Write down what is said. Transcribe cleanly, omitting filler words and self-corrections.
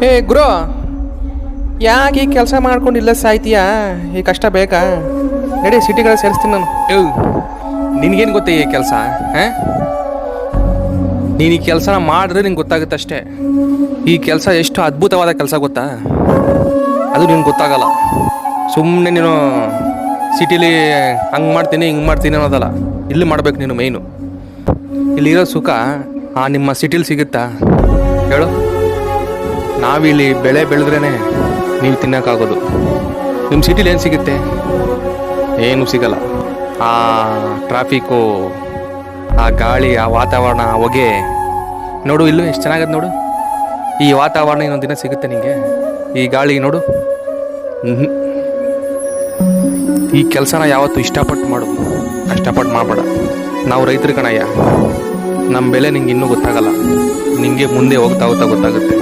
ಏ ಗುರು, ಯಾಕೆ ಈ ಕೆಲಸ ಮಾಡ್ಕೊಂಡಿಲ್ಲ ಸಾಯ್ತೀಯಾ? ಈ ಕಷ್ಟ ಬೇಕಾ? ನಡಿ ಸಿಟಿಗಳ ಸೇರಿಸ್ತೀನಿ ನಾನು. ನಿನಗೇನು ಗೊತ್ತ ಈ ಕೆಲಸ? ಹಾಂ, ನೀನು ಈ ಕೆಲಸನ ಮಾಡಿದ್ರೆ ನಿಂಗೆ ಗೊತ್ತಾಗುತ್ತೆ ಅಷ್ಟೇ. ಈ ಕೆಲಸ ಎಷ್ಟು ಅದ್ಭುತವಾದ ಕೆಲಸ ಗೊತ್ತಾ? ಅದು ನಿನ್ಗೆ ಗೊತ್ತಾಗಲ್ಲ. ಸುಮ್ಮನೆ ನೀನು ಸಿಟಿಲಿ ಹಂಗೆ ಮಾಡ್ತೀನಿ ಹಿಂಗೆ ಮಾಡ್ತೀನಿ ಅನ್ನೋದಲ್ಲ, ಇಲ್ಲಿ ಮಾಡ್ಬೇಕು ನೀನು. ಮೈನು ಇಲ್ಲಿರೋ ಸುಖ ನಿಮ್ಮ ಸಿಟಿಲಿ ಸಿಗುತ್ತಾ ಹೇಳು? ನಾವಿಲ್ಲಿ ಬೆಳೆ ಬೆಳೆದ್ರೇ ನೀವು ತಿನ್ನೋಕ್ಕಾಗೋದು. ನಿಮ್ಮ ಸಿಟಿಲಿ ಏನು ಸಿಗುತ್ತೆ? ಏನು ಸಿಗಲ್ಲ. ಆ ಟ್ರಾಫಿಕ್ಕು, ಆ ಗಾಳಿ, ಆ ವಾತಾವರಣ, ಆ ಹೊಗೆ ನೋಡು. ಇಲ್ಲೂ ಎಷ್ಟು ಚೆನ್ನಾಗದು ನೋಡು. ಈ ವಾತಾವರಣ ಇನ್ನೊಂದು ದಿನ ಸಿಗುತ್ತೆ ನಿಮಗೆ. ಈ ಗಾಳಿ ನೋಡು. ಈ ಕೆಲಸನ ಯಾವತ್ತೂ ಇಷ್ಟಪಟ್ಟು ಮಾಡು, ಕಷ್ಟಪಟ್ಟು ಮಾಡಬೇಡ. ನಾವು ರೈತರು ಕಣಯ್ಯ, ನಮ್ಮ ಬೆಲೆ ನಿಂಗೆ ಇನ್ನೂ ಗೊತ್ತಾಗಲ್ಲ. ನಿಂಗೆ ಮುಂದೆ ಹೋಗ್ತಾ ಹೋಗ್ತಾ ಗೊತ್ತಾಗುತ್ತೆ.